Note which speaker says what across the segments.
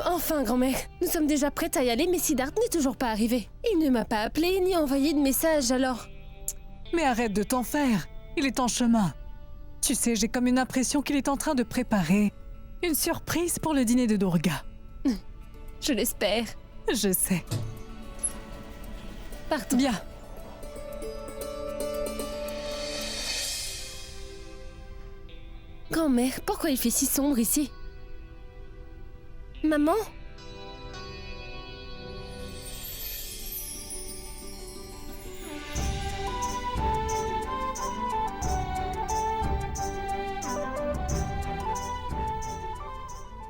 Speaker 1: Enfin, grand-mère. Nous sommes déjà prêtes à y aller, mais Siddharth n'est toujours pas arrivé. Il ne m'a pas appelé ni envoyé de message, alors...
Speaker 2: Mais arrête de t'en faire. Il est en chemin. Tu sais, j'ai comme une impression qu'il est en train de préparer une surprise pour le dîner de Durga.
Speaker 1: Je l'espère.
Speaker 2: Je sais.
Speaker 1: Partons.
Speaker 2: Bien.
Speaker 1: Grand-mère, pourquoi il fait si sombre ici? Maman?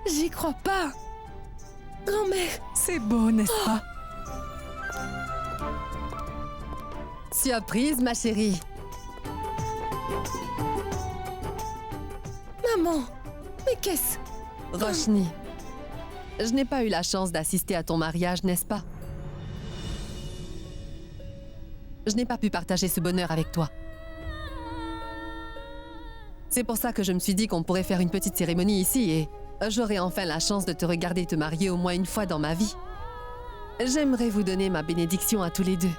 Speaker 1: J'y crois pas. Grand-mère.
Speaker 2: C'est beau, n'est-ce pas?
Speaker 3: Surprise, ma chérie.
Speaker 1: Maman. Mais qu'est-ce...
Speaker 3: Roshni, je n'ai pas eu la chance d'assister à ton mariage, n'est-ce pas? Je n'ai pas pu partager ce bonheur avec toi. C'est pour ça que je me suis dit qu'on pourrait faire une petite cérémonie ici et j'aurai enfin la chance de te regarder te marier au moins une fois dans ma vie. J'aimerais vous donner ma bénédiction à tous les deux.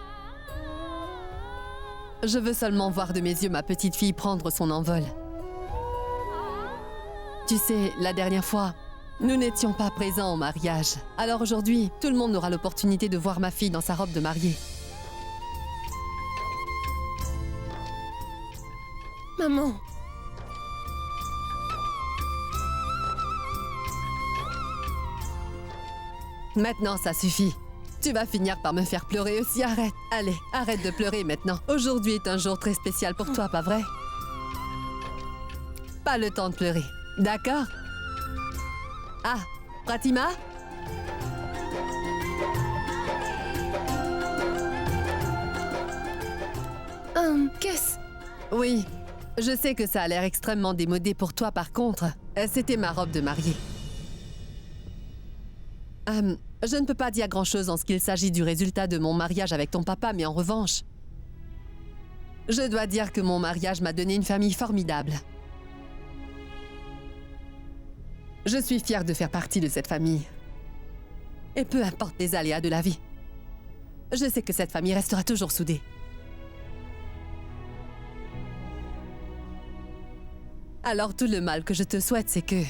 Speaker 3: Je veux seulement voir de mes yeux ma petite fille prendre son envol. Tu sais, la dernière fois, nous n'étions pas présents au mariage. Alors aujourd'hui, tout le monde aura l'opportunité de voir ma fille dans sa robe de mariée.
Speaker 1: Maman.
Speaker 3: Maintenant, ça suffit. Tu vas finir par me faire pleurer aussi, arrête. Allez, arrête de pleurer maintenant. Aujourd'hui est un jour très spécial pour toi, pas vrai? Pas le temps de pleurer, d'accord? Ah, Pratima?
Speaker 1: Qu'est-ce...
Speaker 3: Oui, je sais que ça a l'air extrêmement démodé pour toi par contre. C'était ma robe de mariée. Je ne peux pas dire grand-chose en ce qu'il s'agit du résultat de mon mariage avec ton papa, mais en revanche, je dois dire que mon mariage m'a donné une famille formidable. Je suis fière de faire partie de cette famille. Et peu importe les aléas de la vie, je sais que cette famille restera toujours soudée. Alors tout le mal que je te souhaite, c'est que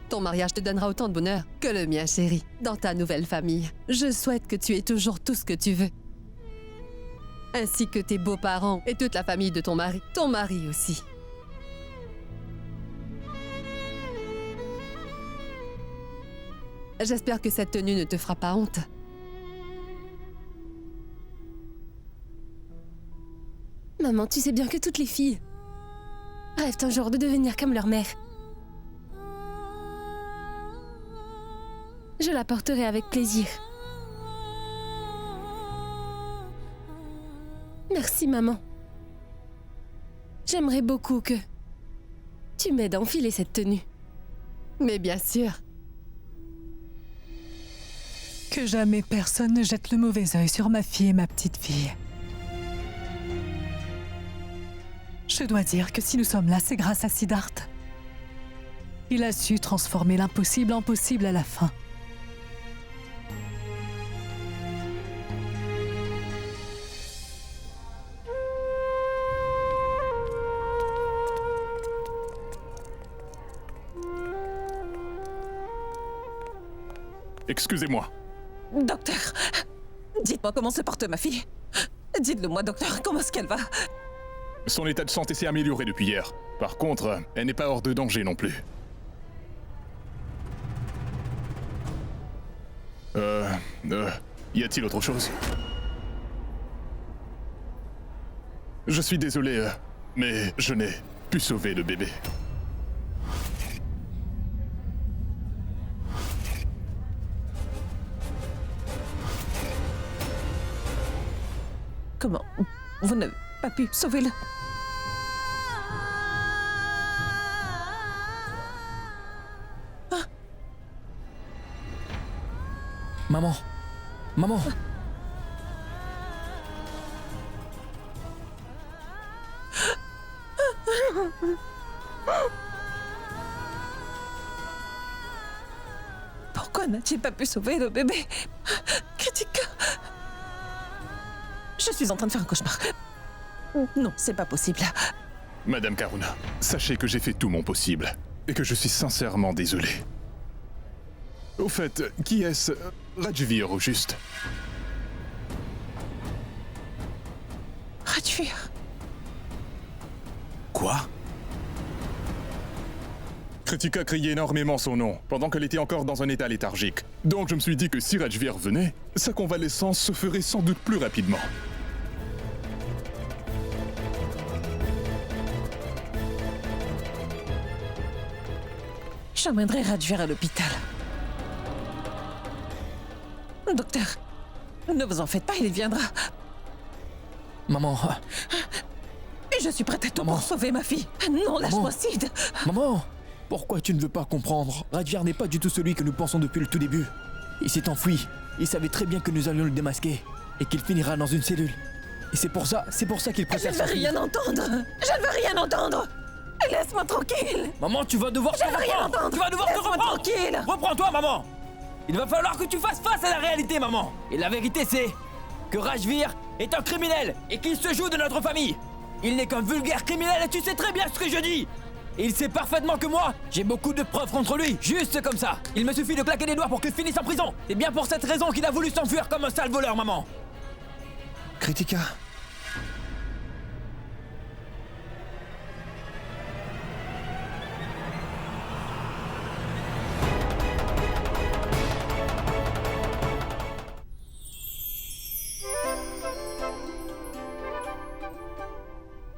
Speaker 3: ton mariage te donnera autant de bonheur que le mien, chérie, dans ta nouvelle famille. Je souhaite que tu aies toujours tout ce que tu veux. Ainsi que tes beaux-parents et toute la famille de ton mari aussi. J'espère que cette tenue ne te fera pas honte.
Speaker 1: Maman, tu sais bien que toutes les filles rêvent un jour de devenir comme leur mère. Je la porterai avec plaisir. Merci, maman. J'aimerais beaucoup que tu m'aides à enfiler cette tenue.
Speaker 3: Mais bien sûr.
Speaker 2: Que jamais personne ne jette le mauvais œil sur ma fille et ma petite fille. Je dois dire que si nous sommes là, c'est grâce à Siddharth. Il a su transformer l'impossible en possible à la fin.
Speaker 4: Excusez-moi.
Speaker 5: Docteur, dites-moi comment se porte ma fille. Dites-le-moi, docteur, comment est-ce qu'elle va?
Speaker 4: Son état de santé s'est amélioré depuis hier. Par contre, elle n'est pas hors de danger non plus. Y a-t-il autre chose? Je suis désolé, mais je n'ai pu sauver le bébé.
Speaker 5: Comment? Vous n'avez pas pu sauver le...
Speaker 6: Maman! Maman!
Speaker 5: Pourquoi n'a-t-il pas pu sauver le bébé? Kritika. Je suis en train de faire un cauchemar. Non, c'est pas possible.
Speaker 4: Madame Karuna, sachez que j'ai fait tout mon possible et que je suis sincèrement désolé. Au fait, qui est-ce? Rajvir, au juste.
Speaker 5: Rajvir.
Speaker 6: Quoi?
Speaker 4: Kritika criait énormément son nom, pendant qu'elle était encore dans un état léthargique. Donc je me suis dit que si Rajvir venait, sa convalescence se ferait sans doute plus rapidement.
Speaker 5: J'emmènerai Rajvir à l'hôpital. Docteur, ne vous en faites pas, il viendra.
Speaker 6: Maman,
Speaker 5: Et je suis prête à tout
Speaker 6: Maman.
Speaker 5: pour sauver ma fille. Non, lâche-moi, Sid.
Speaker 6: maman! Pourquoi tu ne veux pas comprendre? Rajvir n'est pas du tout celui que nous pensons depuis le tout début. Il s'est enfui. Il savait très bien que nous allions le démasquer et qu'il finira dans une cellule. Et c'est pour ça qu'il
Speaker 5: Je
Speaker 6: préfère
Speaker 5: ne veux
Speaker 6: s'enfuir.
Speaker 5: rien entendre. Je ne veux rien entendre. Laisse-moi tranquille.
Speaker 6: Maman, tu vas devoir te
Speaker 5: Je veux rien
Speaker 6: reprendre.
Speaker 5: entendre.
Speaker 6: Tu vas devoir te
Speaker 5: Laisse-moi
Speaker 6: reprendre.
Speaker 5: tranquille.
Speaker 6: Reprends-toi, maman. Il va falloir que tu fasses face à la réalité, maman. Et la vérité, c'est que Rajvir est un criminel et qu'il se joue de notre famille. Il n'est qu'un vulgaire criminel et tu sais très bien ce que je dis. Et il sait parfaitement que moi, j'ai beaucoup de preuves contre lui, juste comme ça. Il me suffit de claquer des doigts pour qu'il finisse en prison. C'est bien pour cette raison qu'il a voulu s'enfuir comme un sale voleur, maman.
Speaker 7: Kritika.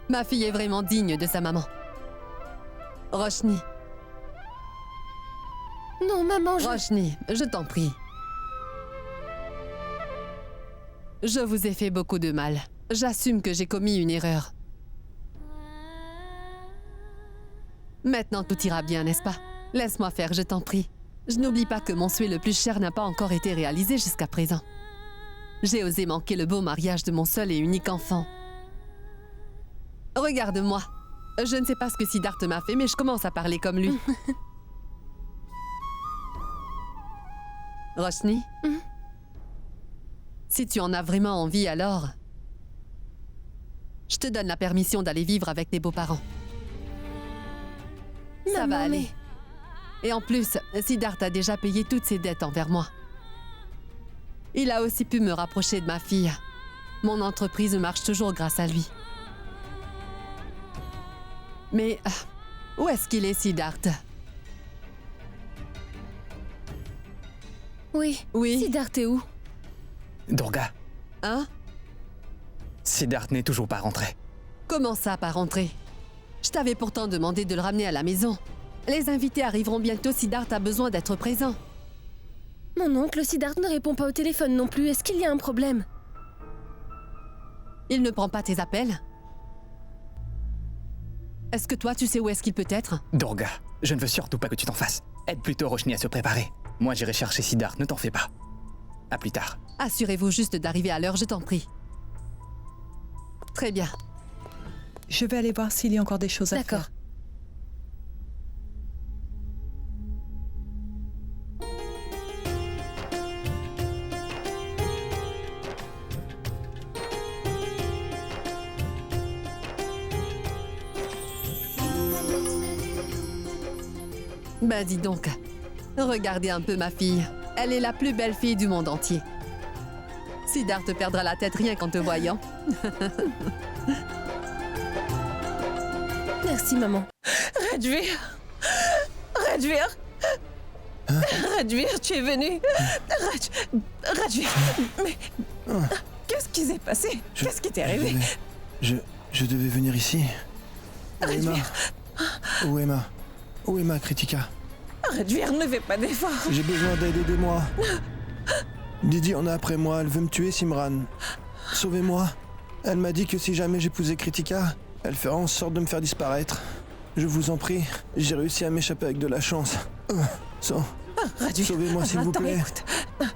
Speaker 3: Ma fille est vraiment digne de sa maman. Roshni,
Speaker 1: Non, maman,
Speaker 3: Roshni, je t'en prie. Je vous ai fait beaucoup de mal. J'assume que j'ai commis une erreur. Maintenant, tout ira bien, n'est-ce pas? Laisse-moi faire, je t'en prie. Je n'oublie pas que mon souhait le plus cher n'a pas encore été réalisé jusqu'à présent. J'ai osé manquer le beau mariage de mon seul et unique enfant. Regarde-moi. Je ne sais pas ce que Siddharth m'a fait, mais je commence à parler comme lui. Roshni? Si tu en as vraiment envie, alors... Je te donne la permission d'aller vivre avec tes beaux-parents. Ça
Speaker 1: Maman,
Speaker 3: va aller.
Speaker 1: mais-
Speaker 3: Et en plus, Siddharth a déjà payé toutes ses dettes envers moi. Il a aussi pu me rapprocher de ma fille. Mon entreprise marche toujours grâce à lui. Mais où est-ce qu'il est, Siddharth?
Speaker 1: Oui.
Speaker 3: Oui.
Speaker 1: Siddharth est où?
Speaker 8: Durga,
Speaker 3: Hein?
Speaker 8: Siddharth n'est toujours pas rentré.
Speaker 3: Comment ça, pas rentrer? Je t'avais pourtant demandé de le ramener à la maison. Les invités arriveront bientôt, Siddharth a besoin d'être présent.
Speaker 1: Mon oncle Siddharth ne répond pas au téléphone non plus. Est-ce qu'il y a un problème?
Speaker 3: Il ne prend pas tes appels? Est-ce que toi, tu sais où est-ce qu'il peut être?
Speaker 8: Durga, je ne veux surtout pas que tu t'en fasses. Aide plutôt Roshni à se préparer. Moi, j'irai chercher Siddharth, ne t'en fais pas. À plus tard.
Speaker 3: Assurez-vous juste d'arriver à l'heure, je t'en prie. Très bien.
Speaker 9: Je vais aller voir s'il y a encore des choses à
Speaker 1: D'accord.
Speaker 9: faire.
Speaker 3: Ben dis donc, regardez un peu ma fille. Elle est la plus belle fille du monde entier. Siddharth perdra la tête rien qu'en te voyant.
Speaker 1: Merci, maman.
Speaker 5: Rajvir. Rajvir. Rajvir, tu es venu. Rajvir. Mais qu'est-ce qui s'est passé? Qu'est-ce qui t'est arrivé?
Speaker 7: Je devais venir ici. Où est Emma? Où est Emma? Où est Emma, Kritika?
Speaker 5: Rajvir, ne fais pas d'efforts.
Speaker 7: J'ai besoin d'aide, aidez-moi. Didi en a après moi, elle veut me tuer, Simran. Sauvez-moi. Elle m'a dit que si jamais j'épousais Kritika, elle ferait en sorte de me faire disparaître. Je vous en prie, j'ai réussi à m'échapper avec de la chance.
Speaker 5: Rajvir.
Speaker 7: Sauvez-moi, s'il vous
Speaker 5: Attends,
Speaker 7: plaît.
Speaker 5: écoute.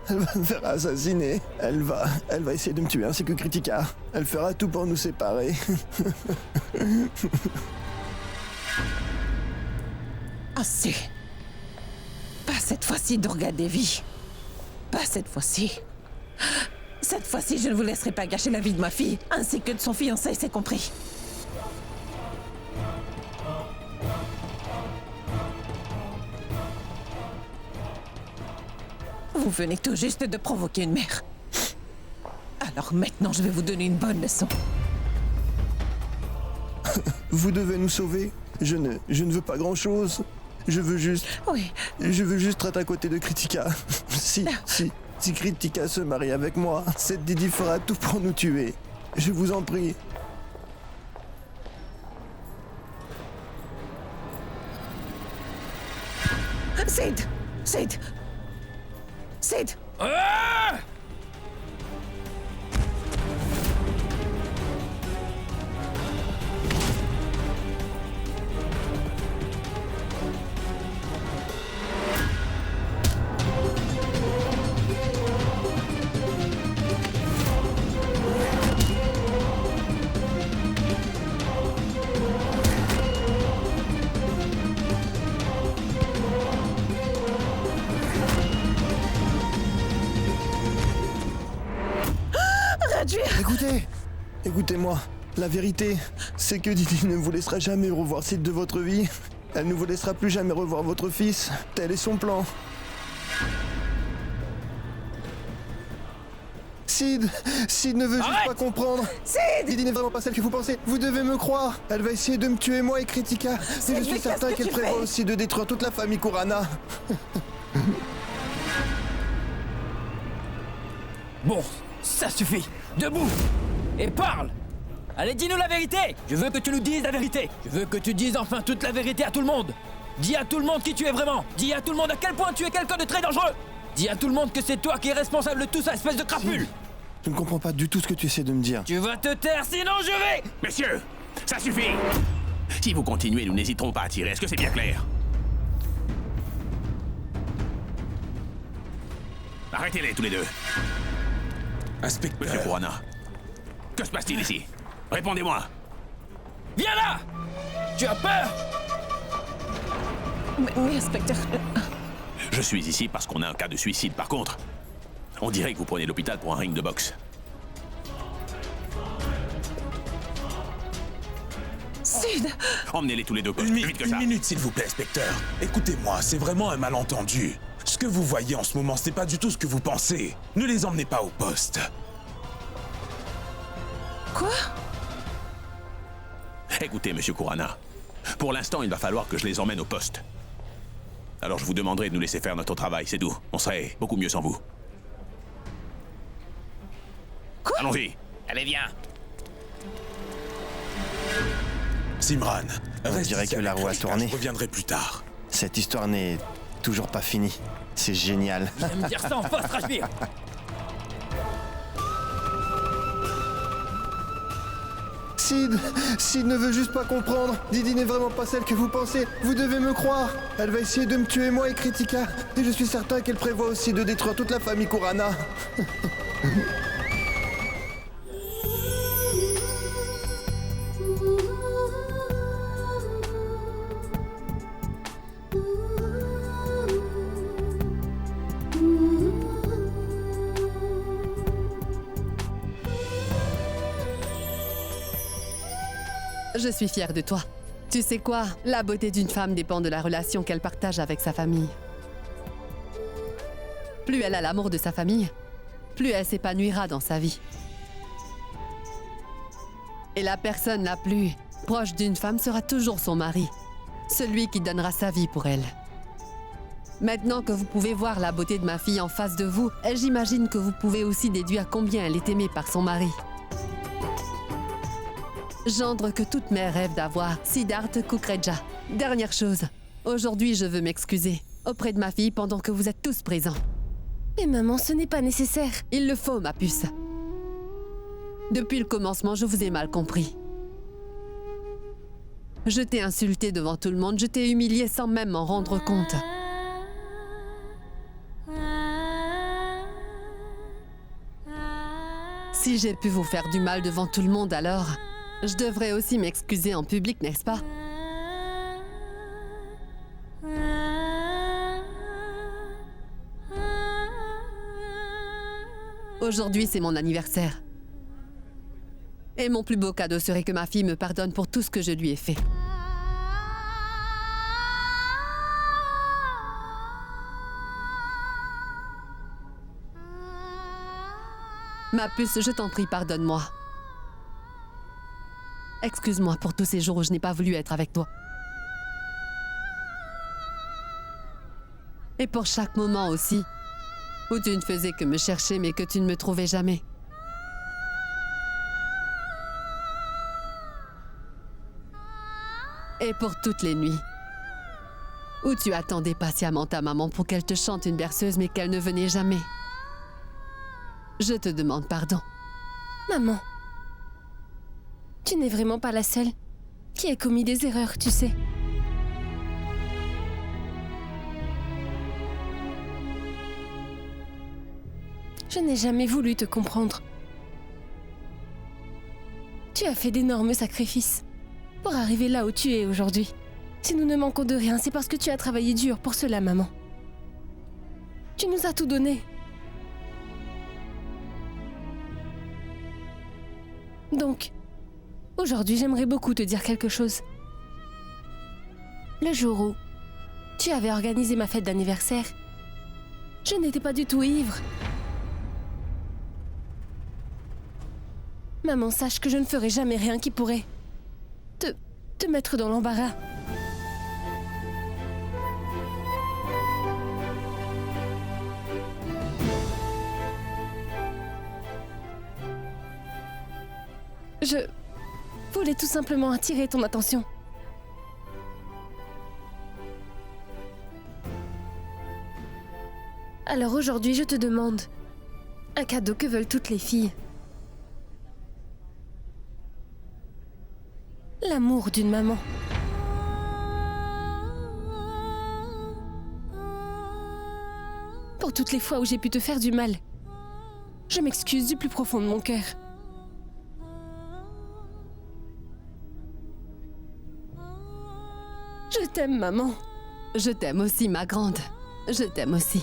Speaker 7: Elle va me faire assassiner. Elle va essayer de me tuer ainsi que Kritika. Elle fera tout pour nous séparer.
Speaker 5: Assez. Pas cette fois-ci, Durga Devi. Pas cette fois-ci. Cette fois-ci, je ne vous laisserai pas gâcher la vie de ma fille, ainsi que de son fiancé, c'est compris. Vous venez tout juste de provoquer une mère. Alors maintenant, je vais vous donner une bonne leçon.
Speaker 7: Vous devez nous sauver. Je ne veux pas grand-chose. Je veux juste être à côté de Kritika. Si Kritika se marie avec moi, cette Didi fera tout pour nous tuer. Je vous en prie.
Speaker 5: Sid!
Speaker 6: Ah!
Speaker 7: Écoutez-moi, la vérité, c'est que Didi ne vous laissera jamais revoir Sid de votre vie. Elle ne vous laissera plus jamais revoir votre fils. Tel est son plan. Sid ne veut juste pas comprendre.
Speaker 5: Sid!
Speaker 7: Didi n'est vraiment pas celle que vous pensez. Vous devez me croire. Elle va essayer de me tuer, moi et Kritika. Et je suis certain qu'elle prévoit aussi de détruire toute la famille Kurana.
Speaker 6: Bon, ça suffit. Debout! Et parle! Allez, dis-nous la vérité! Je veux que tu nous dises la vérité! Je veux que tu dises enfin toute la vérité à tout le monde! Dis à tout le monde qui tu es vraiment! Dis à tout le monde à quel point tu es quelqu'un de très dangereux! Dis à tout le monde que c'est toi qui es responsable de tout ça, espèce de crapule!
Speaker 7: Je ne comprends pas du tout ce que tu essaies de me dire.
Speaker 6: Tu vas te taire, sinon je vais...
Speaker 10: Messieurs, ça suffit! Si vous continuez, nous n'hésiterons pas à tirer, est-ce que c'est bien clair? Arrêtez-les tous les deux!
Speaker 11: Inspecteur...
Speaker 10: Monsieur Kurana, que se passe-t-il ici? Répondez-moi!
Speaker 6: Viens là! Tu as peur?
Speaker 5: Mais inspecteur...
Speaker 10: Je suis ici parce qu'on a un cas de suicide. Par contre, on dirait que vous prenez l'hôpital pour un ring de boxe.
Speaker 5: Sid!
Speaker 10: Emmenez-les tous les deux.
Speaker 11: Une
Speaker 10: Plus vite que ça.
Speaker 11: minute, s'il vous plaît, inspecteur. Écoutez-moi, c'est vraiment un malentendu. Ce que vous voyez en ce moment, ce n'est pas du tout ce que vous pensez. Ne les emmenez pas au poste.
Speaker 5: Quoi?
Speaker 10: Écoutez, monsieur Kurana, pour l'instant, il va falloir que je les emmène au poste. Alors je vous demanderai de nous laisser faire notre travail, c'est tout. On serait beaucoup mieux sans vous.
Speaker 5: Quoi?
Speaker 10: Allons-y. Allez, viens.
Speaker 11: Simran,
Speaker 7: On dirait que la roue a tourné.
Speaker 11: Je reviendrai plus tard.
Speaker 7: Cette histoire n'est toujours pas finie. C'est génial.
Speaker 6: J'aime dire ça en face, Rajbir!
Speaker 7: Sid ne veut juste pas comprendre. Didi n'est vraiment pas celle que vous pensez. Vous devez me croire. Elle va essayer de me tuer, moi et Kritika. Et je suis certain qu'elle prévoit aussi de détruire toute la famille Kurana.
Speaker 3: Je suis fière de toi. Tu sais quoi? La beauté d'une femme dépend de la relation qu'elle partage avec sa famille. Plus elle a l'amour de sa famille, plus elle s'épanouira dans sa vie. Et la personne la plus proche d'une femme sera toujours son mari, celui qui donnera sa vie pour elle. Maintenant que vous pouvez voir la beauté de ma fille en face de vous, j'imagine que vous pouvez aussi déduire combien elle est aimée par son mari. Gendre que toute mère rêve d'avoir, Siddharth Kukreja. Dernière chose, aujourd'hui je veux m'excuser auprès de ma fille pendant que vous êtes tous présents.
Speaker 1: Mais maman, ce n'est pas nécessaire.
Speaker 3: Il le faut, ma puce. Depuis le commencement, je vous ai mal compris. Je t'ai insulté devant tout le monde, je t'ai humilié sans même m'en rendre compte. Si j'ai pu vous faire du mal devant tout le monde, alors je devrais aussi m'excuser en public, n'est-ce pas? Aujourd'hui, c'est mon anniversaire. Et mon plus beau cadeau serait que ma fille me pardonne pour tout ce que je lui ai fait. Ma puce, je t'en prie, pardonne-moi. Excuse-moi pour tous ces jours où je n'ai pas voulu être avec toi. Et pour chaque moment aussi, où tu ne faisais que me chercher mais que tu ne me trouvais jamais. Et pour toutes les nuits, où tu attendais patiemment ta maman pour qu'elle te chante une berceuse mais qu'elle ne venait jamais. Je te demande pardon.
Speaker 1: Maman, tu n'es vraiment pas la seule qui a commis des erreurs, tu sais. Je n'ai jamais voulu te comprendre. Tu as fait d'énormes sacrifices pour arriver là où tu es aujourd'hui. Si nous ne manquons de rien, c'est parce que tu as travaillé dur pour cela, maman. Tu nous as tout donné. Donc, aujourd'hui, j'aimerais beaucoup te dire quelque chose. Le jour où tu avais organisé ma fête d'anniversaire, je n'étais pas du tout ivre. Maman, sache que je ne ferai jamais rien qui pourrait te mettre dans l'embarras. Je voulais tout simplement attirer ton attention. Alors aujourd'hui, je te demande un cadeau que veulent toutes les filles. L'amour d'une maman. Pour toutes les fois où j'ai pu te faire du mal, je m'excuse du plus profond de mon cœur. Je t'aime, maman.
Speaker 3: Je t'aime aussi, ma grande. Je t'aime aussi.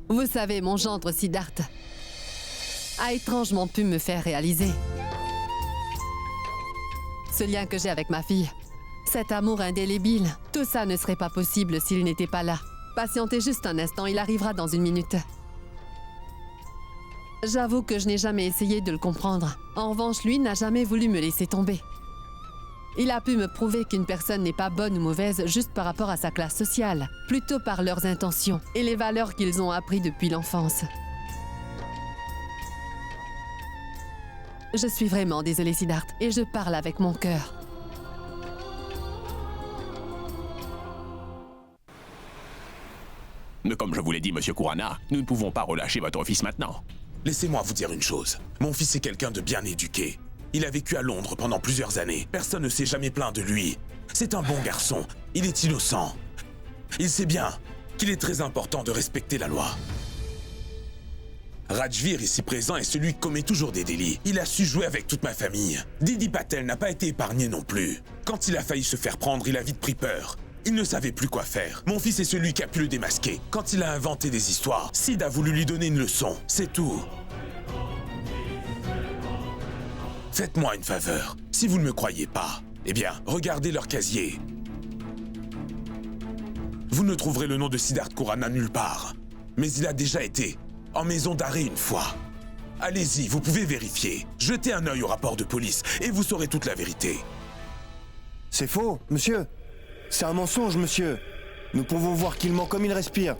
Speaker 3: Vous savez, mon gendre Siddharth a étrangement pu me faire réaliser ce lien que j'ai avec ma fille. Cet amour indélébile, tout ça ne serait pas possible s'il n'était pas là. Patientez juste un instant, il arrivera dans une minute. J'avoue que je n'ai jamais essayé de le comprendre. En revanche, lui n'a jamais voulu me laisser tomber. Il a pu me prouver qu'une personne n'est pas bonne ou mauvaise juste par rapport à sa classe sociale, plutôt par leurs intentions et les valeurs qu'ils ont appris depuis l'enfance. Je suis vraiment désolée, Siddharth, et je parle avec mon cœur.
Speaker 10: Mais comme je vous l'ai dit, monsieur Kurana, nous ne pouvons pas relâcher votre fils maintenant.
Speaker 11: Laissez-moi vous dire une chose. Mon fils est quelqu'un de bien éduqué. Il a vécu à Londres pendant plusieurs années. Personne ne s'est jamais plaint de lui. C'est un bon garçon. Il est innocent. Il sait bien qu'il est très important de respecter la loi. Rajvir, ici présent, est celui qui commet toujours des délits. Il a su jouer avec toute ma famille. Didi Patel n'a pas été épargné non plus. Quand il a failli se faire prendre, il a vite pris peur. Il ne savait plus quoi faire. Mon fils est celui qui a pu le démasquer. Quand il a inventé des histoires, Sid a voulu lui donner une leçon. C'est tout. Faites-moi une faveur. Si vous ne me croyez pas, eh bien, regardez leur casier. Vous ne trouverez le nom de Siddharth Kurana nulle part. Mais il a déjà été en maison d'arrêt une fois. Allez-y, vous pouvez vérifier. Jetez un œil au rapport de police et vous saurez toute la vérité.
Speaker 7: C'est faux, monsieur. C'est un mensonge, monsieur. Nous pouvons voir qu'il ment comme il respire.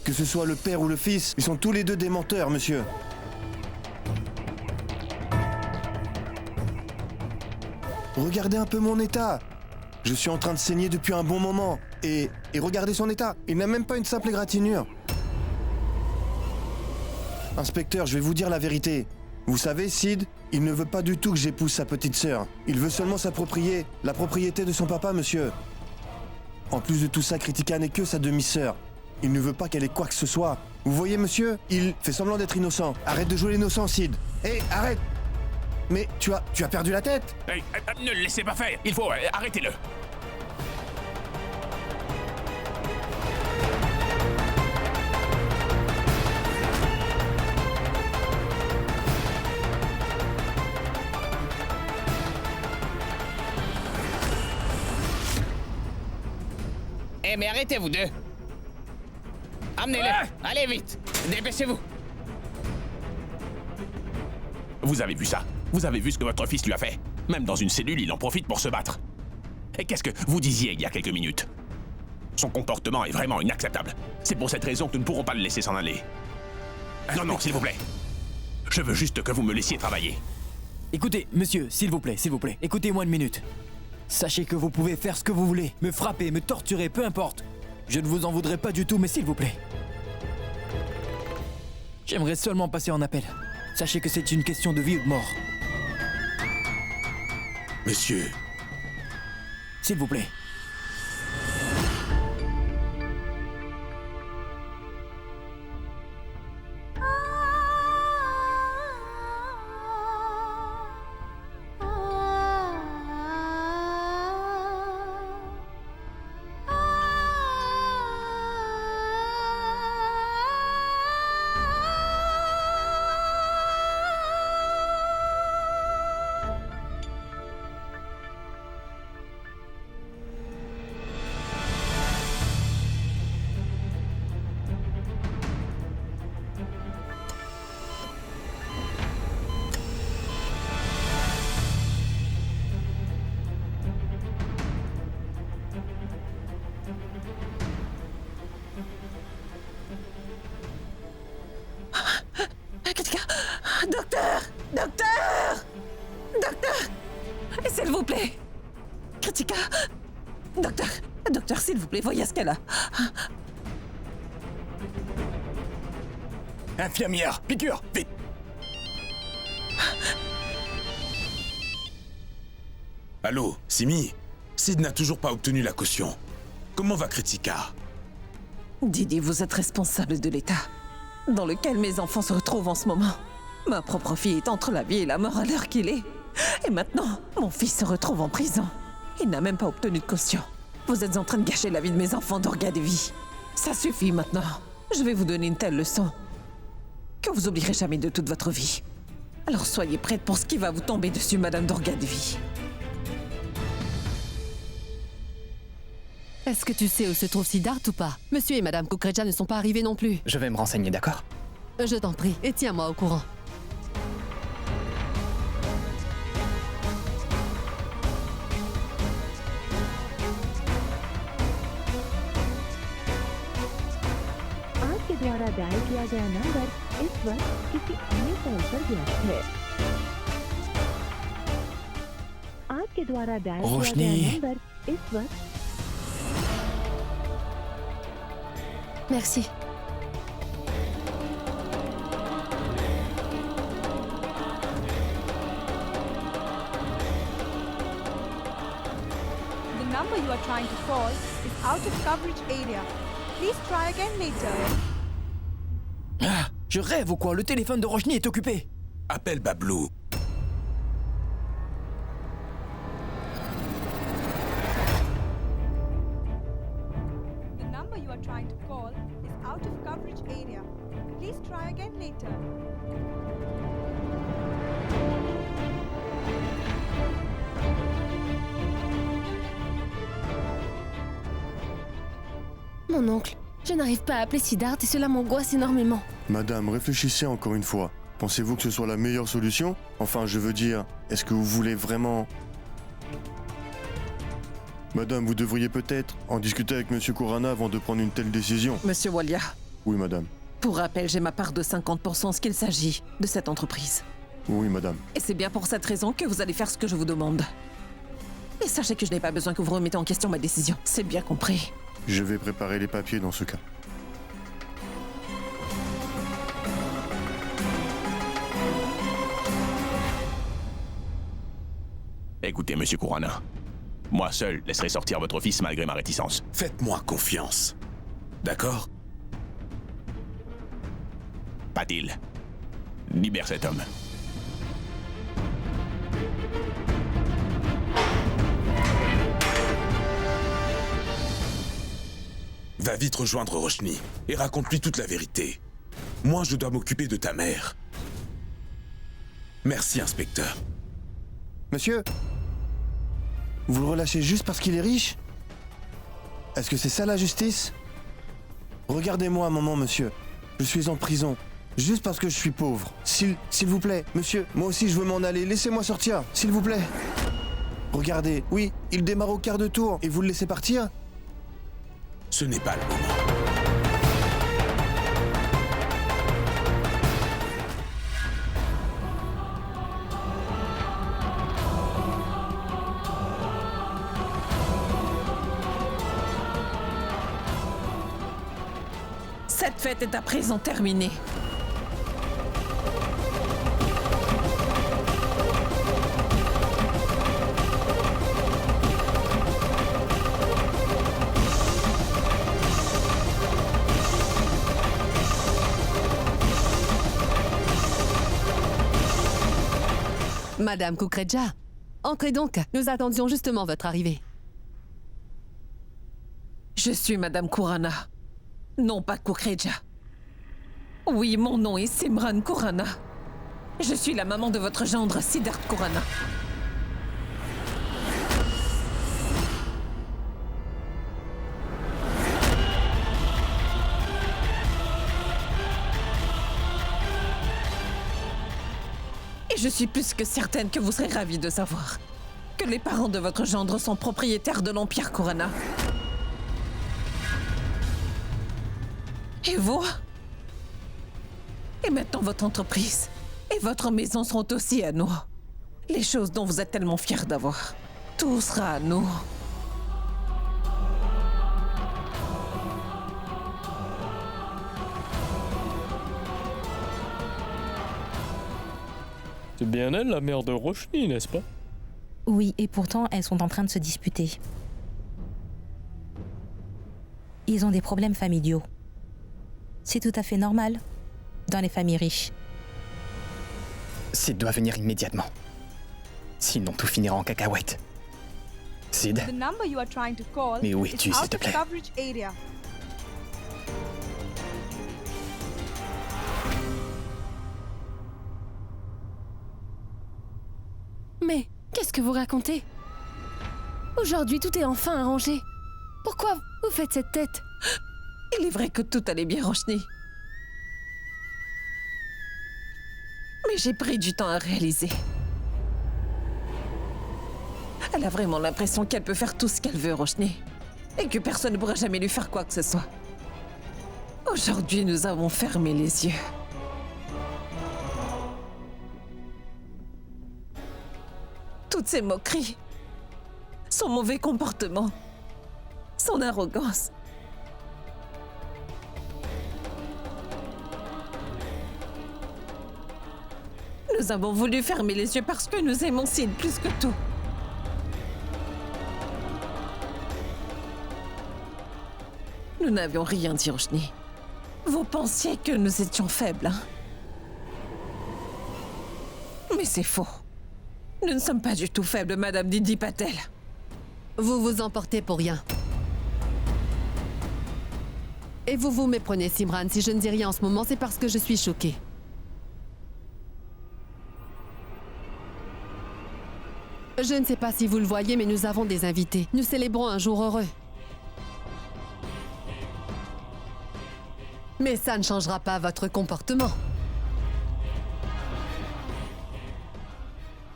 Speaker 7: Que ce soit le père ou le fils, ils sont tous les deux des menteurs, monsieur. Regardez un peu mon état. Je suis en train de saigner depuis un bon moment. Et regardez son état. Il n'a même pas une simple égratignure. Inspecteur, je vais vous dire la vérité. Vous savez, Sid, il ne veut pas du tout que j'épouse sa petite sœur. Il veut seulement s'approprier la propriété de son papa, monsieur. En plus de tout ça, Kritika n'est que sa demi-sœur. Il ne veut pas qu'elle ait quoi que ce soit Vous voyez, monsieur, il fait semblant d'être innocent. Arrête de jouer l'innocent, Sid. Hé, arrête. Mais tu as perdu la tête.
Speaker 10: Hey, ne le laissez pas faire. Il faut... arrêtez-le.
Speaker 8: Eh mais arrêtez vous deux. Amenez-le. Allez vite. Dépêchez-vous.
Speaker 10: Vous avez vu ça? Vous avez vu ce que votre fils lui a fait? Même dans une cellule, il en profite pour se battre. Et qu'est-ce que vous disiez il y a quelques minutes? Son comportement est vraiment inacceptable. C'est pour cette raison que nous ne pourrons pas le laisser s'en aller. Non, s'il vous plaît. Je veux juste que vous me laissiez travailler.
Speaker 6: Écoutez, monsieur, s'il vous plaît, écoutez-moi une minute. Sachez que vous pouvez faire ce que vous voulez, me frapper, me torturer, peu importe. Je ne vous en voudrais pas du tout, mais s'il vous plaît. J'aimerais seulement passer en appel. Sachez que c'est une question de vie ou de mort.
Speaker 11: Monsieur.
Speaker 6: S'il vous plaît.
Speaker 5: S'il vous plaît. Kritika. Docteur, s'il vous plaît, voyez ce qu'elle a.
Speaker 8: Infirmière, piqûre, vite.
Speaker 11: Allô, Simi? Sid n'a toujours pas obtenu la caution. Comment va Kritika?
Speaker 5: Didi, vous êtes responsable de l'état dans lequel mes enfants se retrouvent en ce moment. Ma propre fille est entre la vie et la mort à l'heure qu'il est. Et maintenant, mon fils se retrouve en prison. Il n'a même pas obtenu de caution. Vous êtes en train de gâcher la vie de mes enfants, Durga Devi. Ça suffit maintenant. Je vais vous donner une telle leçon que vous oublierez jamais de toute votre vie. Alors soyez prête pour ce qui va vous tomber dessus, Madame Durga Devi.
Speaker 3: Est-ce que tu sais où se trouve Siddharth ou pas? Monsieur et Madame Kukreja ne sont pas arrivés non plus.
Speaker 8: Je vais me renseigner, d'accord?
Speaker 3: Je t'en prie, et tiens-moi au courant.
Speaker 12: द्वारा डायल किया गया नंबर इस वक्त किसी अन्य कॉल पर व्यस्त है। आपके द्वारा डायल किया गया नंबर इस वक्त।
Speaker 1: Merci.
Speaker 13: The number you are trying to call is out of coverage area. Please try again later.
Speaker 6: Ah, je rêve ou quoi? Le téléphone de Roshni est occupé.
Speaker 11: Appelle Bablou.
Speaker 13: The number you are trying to call is out of coverage area. Please try again later.
Speaker 1: Mon oncle, je n'arrive pas à appeler Siddharth et cela m'angoisse énormément.
Speaker 7: Madame, réfléchissez encore une fois. Pensez-vous que ce soit la meilleure solution? Enfin, je veux dire, est-ce que vous voulez vraiment... Madame, vous devriez peut-être en discuter avec Monsieur Khurana avant de prendre une telle décision.
Speaker 5: Monsieur Walia.
Speaker 7: Oui, madame.
Speaker 5: Pour rappel, j'ai ma part de 50% ce qu'il s'agit de cette entreprise.
Speaker 7: Oui, madame.
Speaker 5: Et c'est bien pour cette raison que vous allez faire ce que je vous demande. Et sachez que je n'ai pas besoin que vous remettez en question ma décision. C'est bien compris.
Speaker 7: Je vais préparer les papiers dans ce cas.
Speaker 10: Écoutez, Monsieur Khurana. Moi seul laisserai sortir votre fils malgré ma réticence.
Speaker 11: Faites-moi confiance. D'accord?
Speaker 10: Patil. Libère cet homme.
Speaker 11: Va vite rejoindre Roshni et raconte-lui toute la vérité. Moi, je dois m'occuper de ta mère. Merci, inspecteur.
Speaker 7: Monsieur, vous le relâchez juste parce qu'il est riche? Est-ce que c'est ça la justice? Regardez-moi un moment, monsieur. Je suis en prison, juste parce que je suis pauvre. S'il vous plaît, monsieur, moi aussi je veux m'en aller. Laissez-moi sortir, s'il vous plaît. Regardez, oui, il démarre au quart de tour et vous le laissez partir?
Speaker 11: Ce n'est pas le moment.
Speaker 5: Cette fête est à présent terminée.
Speaker 3: Madame Kukreja, entrez donc. Nous attendions justement votre arrivée.
Speaker 5: Je suis Madame Kurana, non pas Kukreja. Oui, mon nom est Simran Kurana. Je suis la maman de votre gendre Siddharth Kurana. Et je suis plus que certaine que vous serez ravis de savoir que les parents de votre gendre sont propriétaires de l'Empire Kurana. Et vous? Et maintenant votre entreprise et votre maison seront aussi à nous. Les choses dont vous êtes tellement fiers d'avoir. Tout sera à nous.
Speaker 14: C'est bien elle, la mère de Roshni, n'est-ce pas?
Speaker 15: Oui, et pourtant, elles sont en train de se disputer. Ils ont des problèmes familiaux. C'est tout à fait normal dans les familles riches.
Speaker 8: Sid doit venir immédiatement. Sinon, tout finira en cacahuète. Sid,
Speaker 13: The number you are trying to call
Speaker 8: mais où
Speaker 13: is
Speaker 8: es-tu, s'il
Speaker 13: out
Speaker 8: te
Speaker 13: of
Speaker 8: plaît?
Speaker 13: coverage area.
Speaker 1: Mais qu'est-ce que vous racontez? Aujourd'hui, tout est enfin arrangé. Pourquoi vous faites cette tête?
Speaker 5: Il est vrai que tout allait bien, Roshni. Mais j'ai pris du temps à réaliser. Elle a vraiment l'impression qu'elle peut faire tout ce qu'elle veut, Roshni. Et que personne ne pourra jamais lui faire quoi que ce soit. Aujourd'hui, nous avons fermé les yeux. Toutes ces moqueries, son mauvais comportement, son arrogance. Nous avons voulu fermer les yeux parce que nous aimons Sid plus que tout. Nous n'avions rien dit, Roshni. Vous pensiez que nous étions faibles, hein? Mais c'est faux. Nous ne sommes pas du tout faibles, Madame Didi Patel.
Speaker 3: Vous vous emportez pour rien. Et vous vous méprenez, Simran. Si je ne dis rien en ce moment, c'est parce que je suis choquée. Je ne sais pas si vous le voyez, mais nous avons des invités. Nous célébrons un jour heureux. Mais ça ne changera pas votre comportement.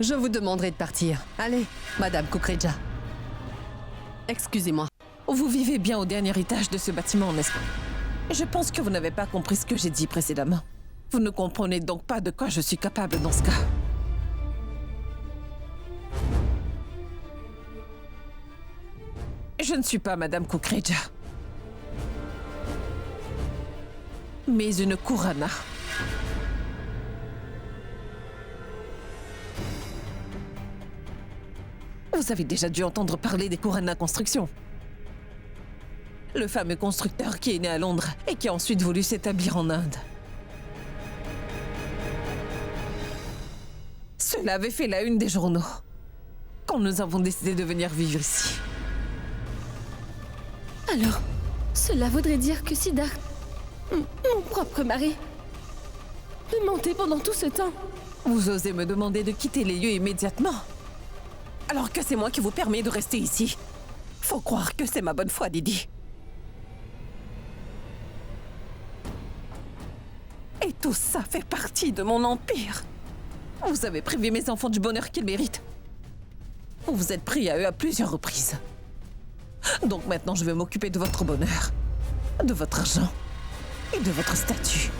Speaker 3: Je vous demanderai de partir. Allez, Madame Kukreja. Excusez-moi.
Speaker 5: Vous vivez bien au dernier étage de ce bâtiment, n'est-ce pas? Je pense que vous n'avez pas compris ce que j'ai dit précédemment. Vous ne comprenez donc pas de quoi je suis capable dans ce cas. Je ne suis pas Madame Kukreja, mais une Kurana. Vous avez déjà dû entendre parler des Kurana Construction. Le fameux constructeur qui est né à Londres et qui a ensuite voulu s'établir en Inde. Cela avait fait la une des journaux. Quand nous avons décidé de venir vivre ici.
Speaker 1: Alors, cela voudrait dire que Siddharth, mon propre mari, me mentait pendant tout ce temps.
Speaker 5: Vous osez me demander de quitter les lieux immédiatement? Alors que c'est moi qui vous permets de rester ici. Faut croire que c'est ma bonne foi, Didi. Et tout ça fait partie de mon empire. Vous avez privé mes enfants du bonheur qu'ils méritent. Vous vous êtes pris à eux à plusieurs reprises. Donc maintenant, je vais m'occuper de votre bonheur, de votre argent et de votre statut.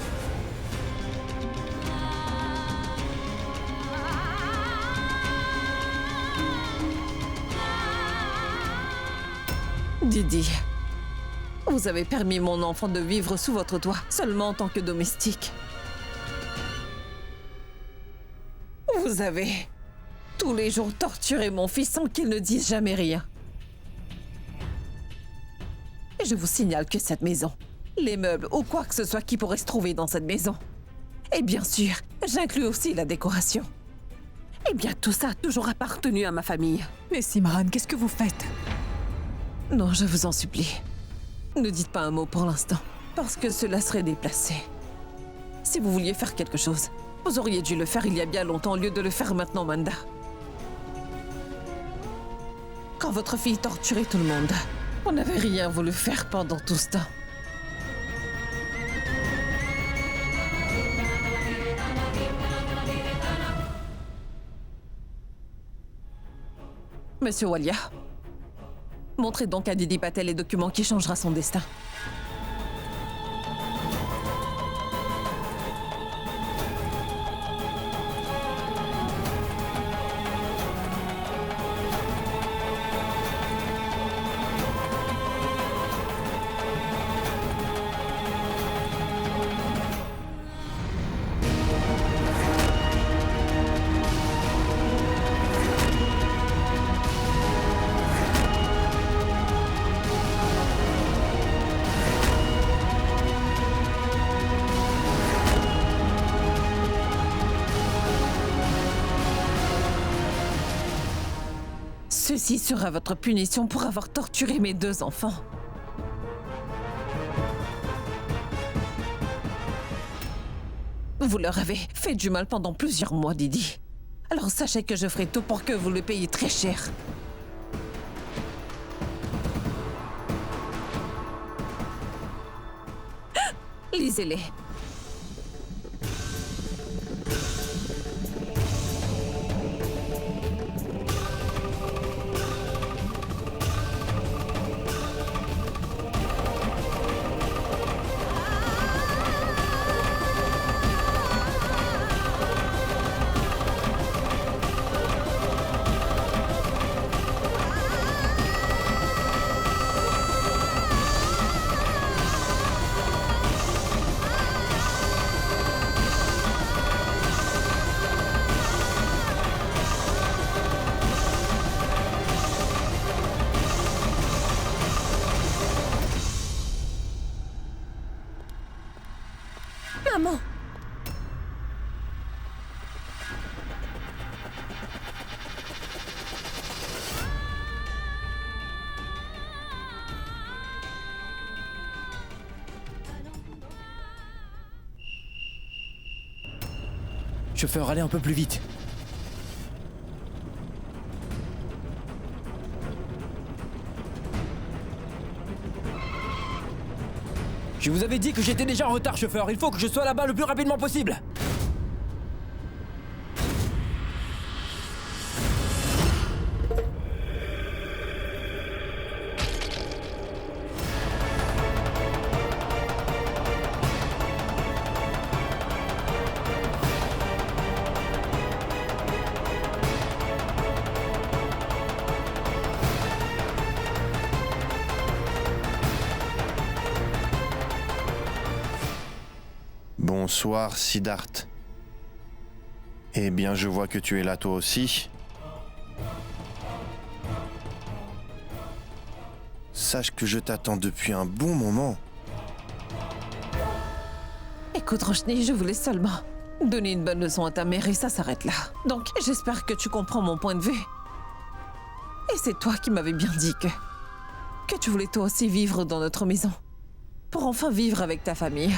Speaker 5: Didi, vous avez permis mon enfant de vivre sous votre toit, seulement en tant que domestique. Vous avez tous les jours torturé mon fils sans qu'il ne dise jamais rien. Et je vous signale que cette maison, les meubles ou quoi que ce soit qui pourrait se trouver dans cette maison, et bien sûr, j'inclus aussi la décoration. Eh bien, tout ça a toujours appartenu à ma famille.
Speaker 2: Mais Simran, qu'est-ce que vous faites?
Speaker 5: Non, je vous en supplie. Ne dites pas un mot pour l'instant, parce que cela serait déplacé. Si vous vouliez faire quelque chose, vous auriez dû le faire il y a bien longtemps au lieu de le faire maintenant, Manda. Quand votre fille torturait tout le monde, on n'avait rien voulu faire pendant tout ce temps. Monsieur Walia, montrez donc à Didi Patel les documents qui changera son destin. Ceci sera votre punition pour avoir torturé mes 2 enfants. Vous leur avez fait du mal pendant plusieurs mois, Didi. Alors sachez que je ferai tout pour que vous le payiez très cher. Lisez-les.
Speaker 1: Maman!
Speaker 8: Chauffeur, allez un peu plus vite.
Speaker 6: Je vous avais dit que j'étais déjà en retard, chauffeur. Il faut que je sois là-bas le plus rapidement possible.
Speaker 7: Bonsoir, Siddharth. Eh bien, je vois que tu es là toi aussi. Sache que je t'attends depuis un bon moment.
Speaker 5: Écoute, Roshni, je voulais seulement donner une bonne leçon à ta mère et ça s'arrête là. Donc, j'espère que tu comprends mon point de vue. Et c'est toi qui m'avais bien dit que tu voulais toi aussi vivre dans notre maison. Pour enfin vivre avec ta famille.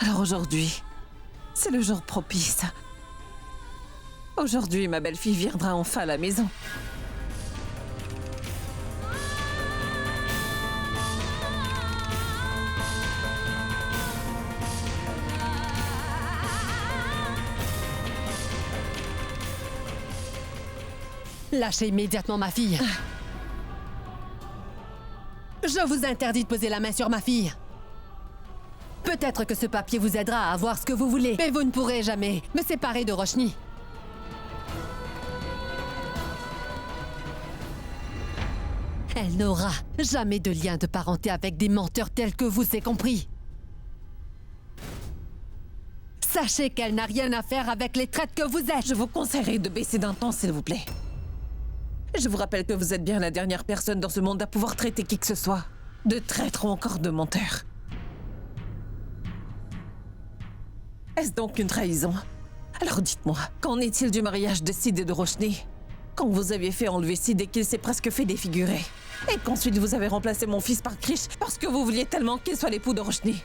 Speaker 5: Alors aujourd'hui, c'est le jour propice. Aujourd'hui, ma belle-fille viendra enfin à la maison.
Speaker 3: Lâchez immédiatement ma fille. Je vous interdis de poser la main sur ma fille. Peut-être que ce papier vous aidera à avoir ce que vous voulez, mais vous ne pourrez jamais me séparer de Roshni. Elle n'aura jamais de lien de parenté avec des menteurs tels que vous, c'est compris. Sachez qu'elle n'a rien à faire avec les traîtres que vous êtes.
Speaker 5: Je vous conseillerais de baisser d'un ton, s'il vous plaît. Je vous rappelle que vous êtes bien la dernière personne dans ce monde à pouvoir traiter qui que ce soit de traître ou encore de menteur. Est-ce donc une trahison? Alors dites-moi, qu'en est-il du mariage de Sid et de Roshni? Quand vous aviez fait enlever Sid et qu'il s'est presque fait défigurer. Et qu'ensuite vous avez remplacé mon fils par Krish parce que vous vouliez tellement qu'il soit l'époux de Roshni.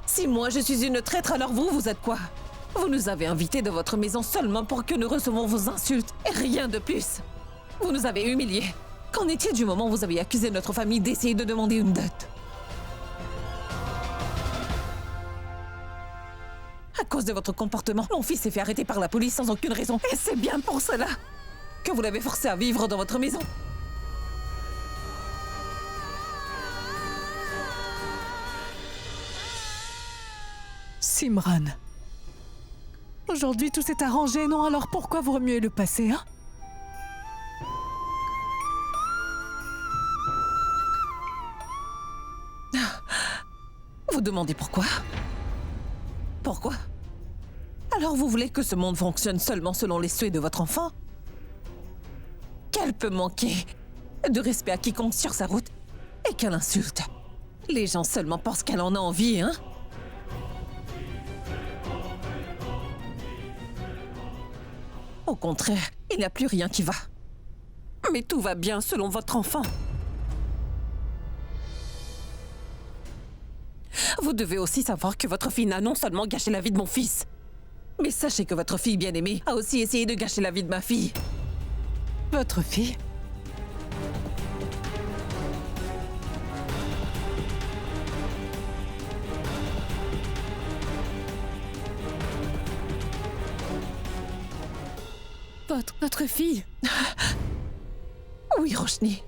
Speaker 5: Si moi je suis une traître, alors vous êtes quoi? Vous nous avez invités dans votre maison seulement pour que nous recevons vos insultes et rien de plus. Vous nous avez humiliés. Qu'en est-il du moment où vous avez accusé notre famille d'essayer de demander une dot? À cause de votre comportement, mon fils s'est fait arrêter par la police sans aucune raison. Et c'est bien pour cela que vous l'avez forcé à vivre dans votre maison.
Speaker 2: Simran. Aujourd'hui, tout s'est arrangé, non? Alors pourquoi vous remuez le passé, hein?
Speaker 5: Vous demandez pourquoi? Pourquoi? Alors vous voulez que ce monde fonctionne seulement selon les souhaits de votre enfant? Qu'elle peut manquer de respect à quiconque sur sa route et qu'elle insulte les gens seulement parce qu'elle en a envie, hein? Au contraire, il n'y a plus rien qui va. Mais tout va bien selon votre enfant. Vous devez aussi savoir que votre fille n'a non seulement gâché la vie de mon fils, mais sachez que votre fille bien-aimée a aussi essayé de gâcher la vie de ma fille.
Speaker 2: Votre fille?
Speaker 1: Votre fille?
Speaker 5: Oui, Roshni.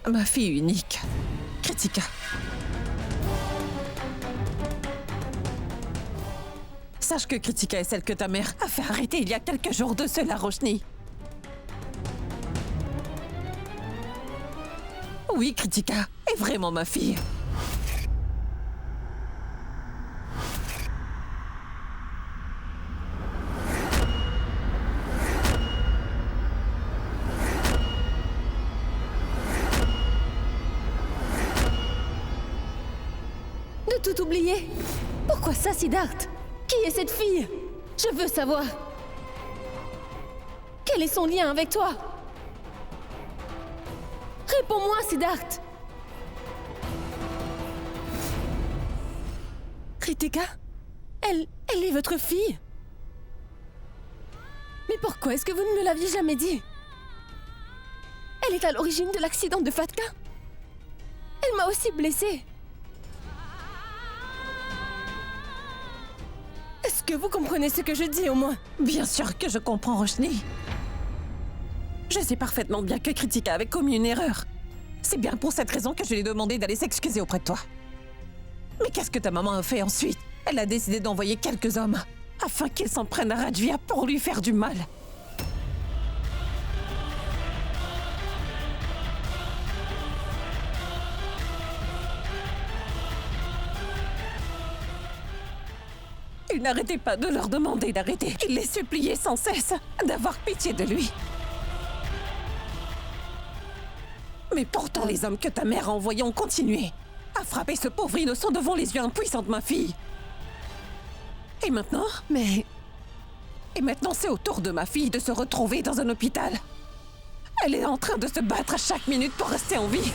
Speaker 5: Ma fille unique, Kritika. Sache que Kritika est celle que ta mère a fait arrêter il y a quelques jours de cela, Roshni. Oui, Kritika est vraiment ma fille.
Speaker 1: De tout oublier? Pourquoi ça, Siddharth? Qui est cette fille? Je veux savoir. Quel est son lien avec toi? Réponds-moi, Siddharth. Kritika? Elle est votre fille? Mais pourquoi est-ce que vous ne me l'aviez jamais dit? Elle est à l'origine de l'accident de Fatka. Elle m'a aussi blessée. Est-ce que vous comprenez ce que je dis au moins?
Speaker 5: Bien sûr que je comprends, Roshni. Je sais parfaitement bien que Kritika avait commis une erreur. C'est bien pour cette raison que je lui ai demandé d'aller s'excuser auprès de toi. Mais qu'est-ce que ta maman a fait ensuite? Elle a décidé d'envoyer quelques hommes afin qu'ils s'en prennent à Rajvir pour lui faire du mal. Il n'arrêtait pas de leur demander d'arrêter. Il les suppliait sans cesse d'avoir pitié de lui. Mais pourtant, les hommes que ta mère a envoyés ont continué à frapper ce pauvre innocent devant les yeux impuissants de ma fille. Et maintenant? Et maintenant, c'est au tour de ma fille de se retrouver dans un hôpital. Elle est en train de se battre à chaque minute pour rester en vie.